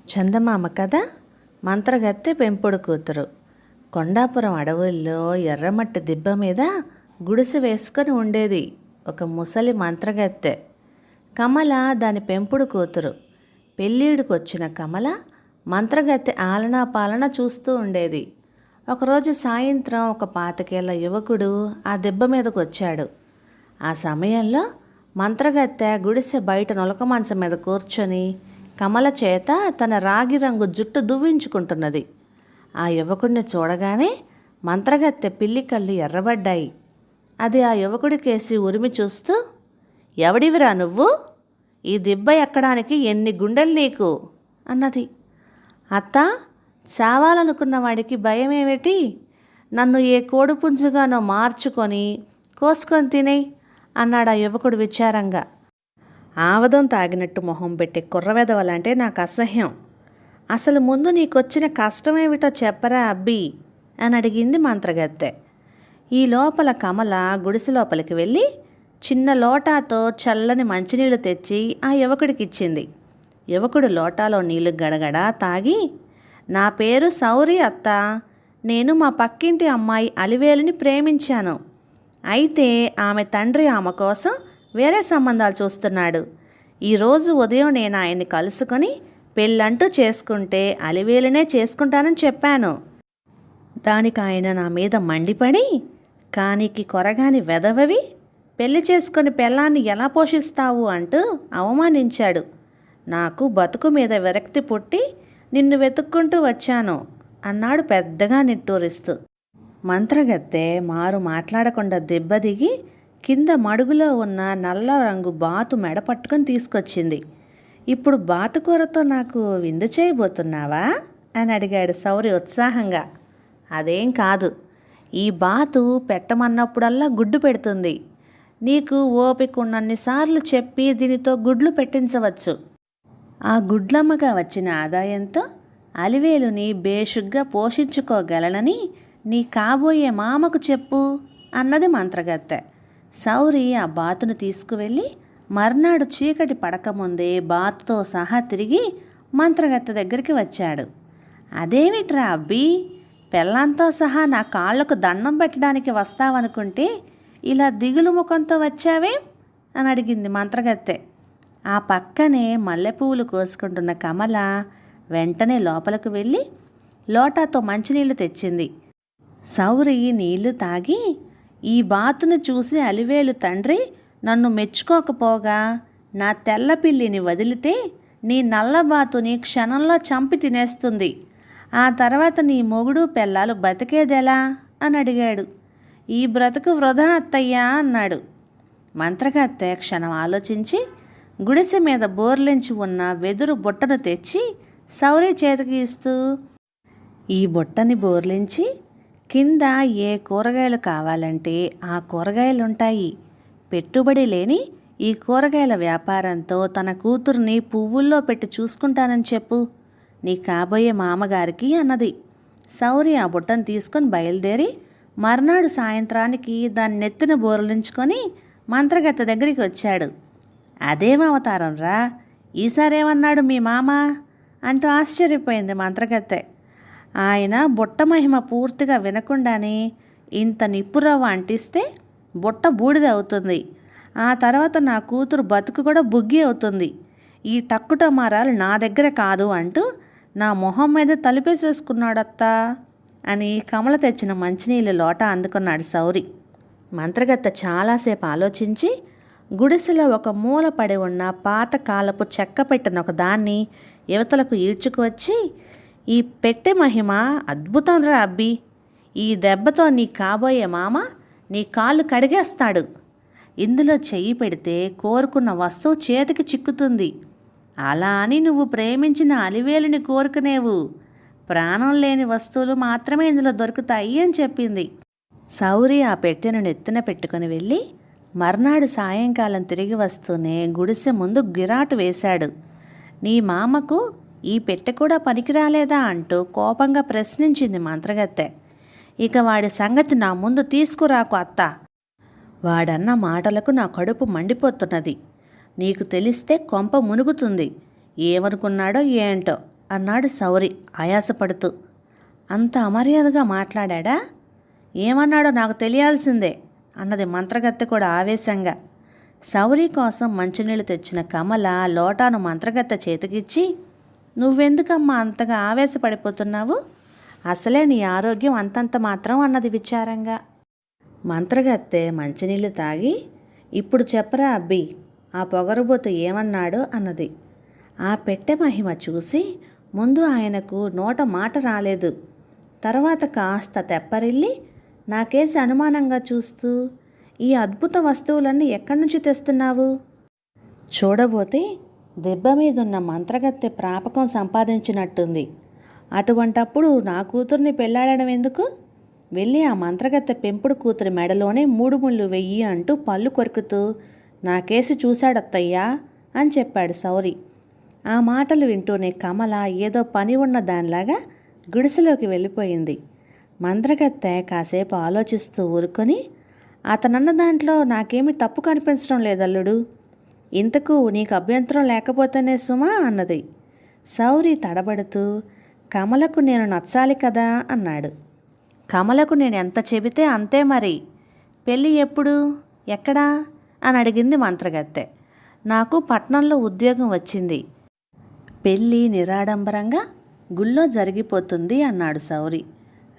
చందమామ కథ మంత్రగత్తె పెంపుడు కూతురు. కొండాపురం అడవుల్లో ఎర్రమట్టి దిబ్బ మీద గుడిసె వేసుకొని ఉండేది ఒక ముసలి మంత్రగత్తె. కమల దాని పెంపుడు కూతురు. పెళ్ళీడుకొచ్చిన కమల మంత్రగత్తె ఆలనా పాలన చూస్తూ ఉండేది. ఒకరోజు సాయంత్రం ఒక 25 యువకుడు ఆ దిబ్బ మీదకు వచ్చాడు. ఆ సమయంలో మంత్రగత్తె గుడిసె బయట నులక మంచం మీద కూర్చొని కమల చేత తన రాగి రంగు జుట్టు దువ్వించుకుంటున్నది. ఆ యువకుడిని చూడగానే మంత్రగత్తె పిల్లి కళ్ళు ఎర్రబడ్డాయి. అది ఆ యువకుడికేసి ఉరిమి చూస్తూ, "ఎవడివిరా నువ్వు? ఈ దిబ్బ ఎక్కడానికి ఎన్ని గుండెలు నీకు?" అన్నది. "అత్తా, చావాలనుకున్న వాడికి భయమేమిటి? నన్ను ఏ కోడిపుంజుగానో మార్చుకొని కోసుకొని తినేయ్" అన్నాడు ఆ యువకుడు విచారంగా. ఆవదం తాగినట్టు మొహం పెట్టి కుర్రవెదవలంటే నాకు అసహ్యం. అసలు ముందు నీకొచ్చిన కష్టమేమిటో చెప్పరా అబ్బి అని అడిగింది మంత్రగత్తె. ఈ లోపల కమల గుడిసె లోపలికి వెళ్ళి చిన్న లోటాతో చల్లని మంచినీళ్ళు తెచ్చి ఆ యువకుడికి ఇచ్చింది. యువకుడు లోటాలో నీళ్లు గడగడా తాగి, "నా పేరు సౌరి అత్త. నేను మా పక్కింటి అమ్మాయి అలివేలుని ప్రేమించాను. అయితే ఆమె తండ్రి ఆమె కోసం వేరే సంబంధాలు చూస్తున్నాడు. ఈరోజు ఉదయం నేను ఆయన్ని కలుసుకొని పెళ్ళంటూ చేసుకుంటే అలివేలునే చేసుకుంటానని చెప్పాను. దానికి ఆయన నా మీద మండిపడి, కానికి కొరగాని వెధవవి, పెళ్లి చేసుకొని పెళ్ళాన్ని ఎలా పోషిస్తావు అంటూ అవమానించాడు. నాకు బతుకు మీద విరక్తి పుట్టి నిన్ను వెతుక్కుంటూ వచ్చాను" అన్నాడు పెద్దగా నిట్టూరిస్తూ. మంత్రగత్తె మారు మాట్లాడకుండా దెబ్బ దిగి కింద మడుగులో ఉన్న నల్ల రంగు బాతు మెడ పట్టుకొని తీసుకొచ్చింది. "ఇప్పుడు బాతుకూరతో నాకు విందు చేయబోతున్నావా?" అని అడిగాడు సౌరి ఉత్సాహంగా. "అదేం కాదు. ఈ బాతు పెట్టమన్నప్పుడల్లా గుడ్డు పెడుతుంది. నీకు ఓపిక ఉన్నన్నిసార్లు చెప్పి దీనితో గుడ్లు పెట్టించవచ్చు. ఆ గుడ్లమ్మగా వచ్చిన ఆదాయంతో అలివేలుని బేషుగ్గా పోషించుకోగలనని నీ కాబోయే మామకు చెప్పు" అన్నది మంత్రగత్తె. సౌరి ఆ బాతును తీసుకువెళ్ళి మర్నాడు చీకటి పడకముందే బాతుతో సహా తిరిగి మంత్రగత్తె దగ్గరికి వచ్చాడు. "అదేమిట్రా అబ్బి, పెళ్ళంతో సహా నా కాళ్లకు దండం పెట్టడానికి వస్తావనుకుంటే ఇలా దిగులు ముఖంతో వచ్చావేం?" అని అడిగింది మంత్రగత్తె. ఆ పక్కనే మల్లెపువ్వులు కోసుకుంటున్న కమల వెంటనే లోపలకు వెళ్ళి లోటాతో మంచినీళ్లు తెచ్చింది. సౌరి నీళ్లు తాగి, "ఈ బాతును చూసి అలివేలు తండ్రి నన్ను మెచ్చుకోకపోగా నా తెల్ల పిల్లిని వదిలితే నీ నల్లబాతుని క్షణంలో చంపి తినేస్తుంది. ఆ తర్వాత నీ మొగుడు పెళ్ళాలు బతికేదెలా?" అని అడిగాడు. "ఈ బ్రతుకు వృధా అత్తయ్యా" అన్నాడు. మంత్రగత్తె క్షణం ఆలోచించి గుడిసె మీద బోర్లించి ఉన్న వెదురు బుట్టను తెచ్చి సౌరి చేతికి ఇస్తూ, "ఈ బుట్టని బోర్లించి కింద ఏ కూరగాయలు కావాలంటే ఆ కూరగాయలుంటాయి. పెట్టుబడి లేని ఈ కూరగాయల వ్యాపారంతో తన కూతుర్ని పువ్వుల్లో పెట్టి చూసుకుంటానని చెప్పు నీ కాబోయే మామగారికి" అన్నది. సౌరి ఆ బుట్టను తీసుకొని బయలుదేరి మర్నాడు సాయంత్రానికి దాన్ని నెత్తిన బోర్లించుకొని మంత్రగత్తె దగ్గరికి వచ్చాడు. "అదేం అవతారం రా, ఈసారేమన్నాడు మీ మామ?" అంటూ ఆశ్చర్యపోయింది మంత్రగత్తె. ఆయన బుట్ట మహిమ పూర్తిగా వినకుండానే ఇంత నిప్పురవ్వ అంటిస్తే బుట్ట బూడిద అవుతుంది. ఆ తర్వాత నా కూతురు బతుకు కూడా బుగ్గి అవుతుంది. ఈ టక్కుటమారాలు నా దగ్గర కాదు అంటూ నా మొహం మీద తలుపేసేసుకున్నాడత్తా అని కమల తెచ్చిన మంచినీళ్ళ లోట అందుకున్నాడు సౌరి. మంత్రగత్తె చాలాసేపు ఆలోచించి గుడిసెలో ఒక మూల పడి ఉన్న పాత కాలపు చెక్క పెట్టిన ఒక దాన్ని యువతలకు ఈడ్చుకువచ్చి, "ఈ పెట్టె మహిమ అద్భుతం రా అబ్బి. ఈ దెబ్బతో నీ కాబోయే మామ నీ కాళ్ళు కడిగేస్తాడు. ఇందులో చెయ్యి పెడితే కోరుకున్న వస్తువు చేతికి చిక్కుతుంది. అలా అని నువ్వు ప్రేమించిన అలివేలుని కోరుకునేవు. ప్రాణం లేని వస్తువులు మాత్రమే ఇందులో దొరుకుతాయి" అని చెప్పింది. సౌరి ఆ పెట్టెను నెత్తిన పెట్టుకుని వెళ్ళి మర్నాడు సాయంకాలం తిరిగి వస్తూనే గుడిసె ముందు గిరాటు వేశాడు. "నీ మామకు ఈ పెట్టె కూడా పనికిరాలేదా?" అంటూ కోపంగా ప్రశ్నించింది మంత్రగత్తె. "ఇక వాడి సంగతి నా ముందు తీసుకురాకు అత్త. వాడన్న మాటలకు నా కడుపు మండిపోతున్నది. నీకు తెలిస్తే కొంప మునుగుతుంది. ఏమనుకున్నాడో ఏంటో" అన్నాడు సౌరి ఆయాసపడుతూ. అంత అమర్యాదగా మాట్లాడా? ఏమన్నాడో నాకు తెలియాల్సిందే అన్నది మంత్రగత్తె కూడా ఆవేశంగా. సౌరి కోసం మంచినీళ్ళు తెచ్చిన కమల లోటాను మంత్రగత్తె చేతికిచ్చి, నువ్వెందుకమ్మా అంతగా ఆవేశపడిపోతున్నావు? అసలే నీ ఆరోగ్యం అంతంత మాత్రం అన్నది విచారంగా. మంత్రగత్తె మంచినీళ్ళు తాగి, ఇప్పుడు చెప్పరా అబ్బి, ఆ పొగరుబోతు ఏమన్నాడో అన్నది. ఆ పెట్టె మహిమ చూసి ముందు ఆయనకు నోట మాట రాలేదు. తర్వాత కాస్త తెప్పరిల్లి నాకేసి అనుమానంగా చూస్తూ, ఈ అద్భుత వస్తువులన్నీ ఎక్కడి నుంచి తెస్తున్నావు? చూడబోతే దెబ్బ మీదున్న మంత్రగత్తె ప్రాపకం సంపాదించినట్టుంది. అటువంటప్పుడు నా కూతుర్ని పెళ్ళాడడం ఎందుకు? వెళ్ళి ఆ మంత్రగత్తె పెంపుడు కూతురి మెడలోనే 3 ముళ్ళు వెయ్యి అంటూ పళ్ళు కొరుకుతూ నాకేసి చూశాడత్తయ్యా అని చెప్పాడు సౌరి. ఆ మాటలు వింటూనే కమల ఏదో పని ఉన్న దానిలాగా గుడిసెలోకి వెళ్ళిపోయింది. మంత్రగత్తె కాసేపు ఆలోచిస్తూ ఊరుకొని, అతనన్న దాంట్లో నాకేమీ తప్పు కనిపించడం లేదల్లుడు. ఇంతకు నీకు అభ్యంతరం లేకపోతేనే సుమా అన్నది. సౌరి తడబడుతూ, కమలకు నేను నచ్చాలి కదా అన్నాడు. కమలకు నేను ఎంత చెబితే అంతే మరి. పెళ్ళి ఎప్పుడు, ఎక్కడా అని అడిగింది మంత్రగత్తె. నాకు పట్నంలో ఉద్యోగం వచ్చింది. పెళ్ళి నిరాడంబరంగా గుళ్ళో జరిగిపోతుంది అన్నాడు సౌరి.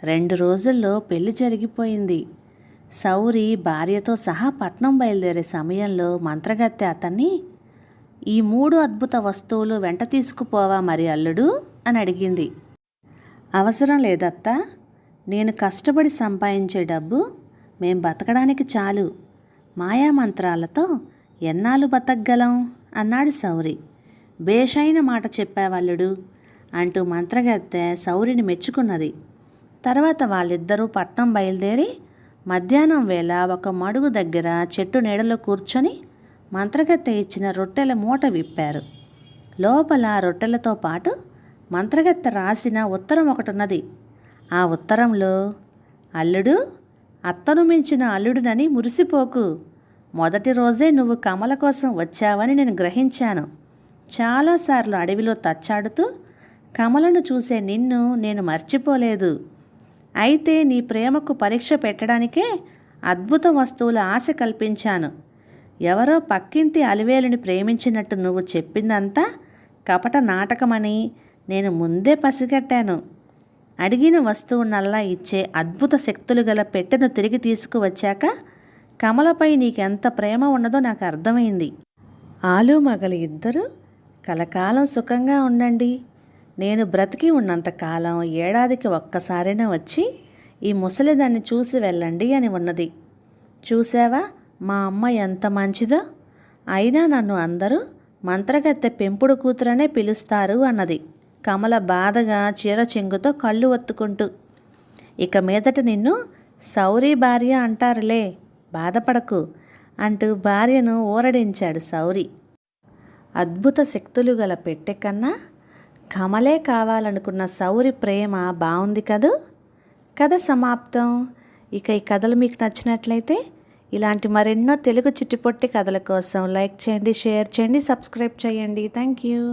2 రోజుల్లో పెళ్లి జరిగిపోయింది. సౌరి భార్యతో సహా పట్నం బయలుదేరే సమయంలో మంత్రగత్తె అతన్ని, ఈ 3 అద్భుత వస్తువులు వెంట తీసుకుపోవా మరి అల్లుడు అని అడిగింది. అవసరం లేదత్తా, నేను కష్టపడి సంపాదించే డబ్బు మేం బతకడానికి చాలు. మాయామంత్రాలతో ఎన్నాళ్ళు బతకగలం అన్నాడు సౌరి. బేషైన మాట చెప్పావల్లుడు అంటూ మంత్రగత్తె సౌరిని మెచ్చుకున్నది. తర్వాత వాళ్ళిద్దరూ పట్నం బయలుదేరి మధ్యాహ్నం వేళ ఒక మడుగు దగ్గర చెట్టు నీడలో కూర్చొని మంత్రగత్తె ఇచ్చిన రొట్టెల మూట విప్పారు. లోపల రొట్టెలతో పాటు మంత్రగత్తె రాసిన ఉత్తరం ఒకటున్నది. ఆ ఉత్తరంలో, అల్లుడు, అత్తను మించిన అల్లుడునని మురిసిపోకు. మొదటి రోజే నువ్వు కమల కోసం వచ్చావని నేను గ్రహించాను. చాలాసార్లు అడవిలో తచ్చాడుతూ కమలను చూసే నిన్ను నేను మర్చిపోలేదు. అయితే నీ ప్రేమకు పరీక్ష పెట్టడానికే అద్భుత వస్తువుల ఆశ కల్పించాను. ఎవరో పక్కింటి అలివేలుని ప్రేమించినట్టు నువ్వు చెప్పిందంతా కపట నాటకమని నేను ముందే పసిగట్టాను. అడిగిన వస్తువునల్లా ఇచ్చే అద్భుత శక్తులు గల పెట్టెను తిరిగి తీసుకువచ్చాక కమలపై నీకెంత ప్రేమ ఉన్నదో నాకు అర్థమైంది. ఆలు మగలు ఇద్దరు కలకాలం సుఖంగా ఉండండి. నేను బ్రతికి ఉన్నంతకాలం ఏడాదికి ఒక్కసారైనా వచ్చి ఈ ముసలిదాన్ని చూసి వెళ్ళండి అని ఉన్నది. చూసావా మా అమ్మ ఎంత మంచిదో? అయినా నన్ను అందరూ మంత్రగత్తె పెంపుడు కూతురనే పిలుస్తారు అన్నది కమల బాధగా చీర చెంగుతో కళ్ళు ఒత్తుకుంటూ. ఇక మీదట నిన్ను సౌరి భార్య అంటారులే, బాధపడకు అంటూ భార్యను ఊరడించాడు సౌరి. అద్భుత శక్తులు గల పెట్టె కన్నా కమలే కావాలనుకున్న సౌరి ప్రేమ బాగుంది కదూ. కథ సమాప్తం. ఇక ఈ కథలు మీకు నచ్చినట్లయితే ఇలాంటి మరెన్నో తెలుగు చిట్టిపొట్టి కథల కోసం లైక్ చేయండి, షేర్ చేయండి, సబ్స్క్రైబ్ చేయండి. Thank you.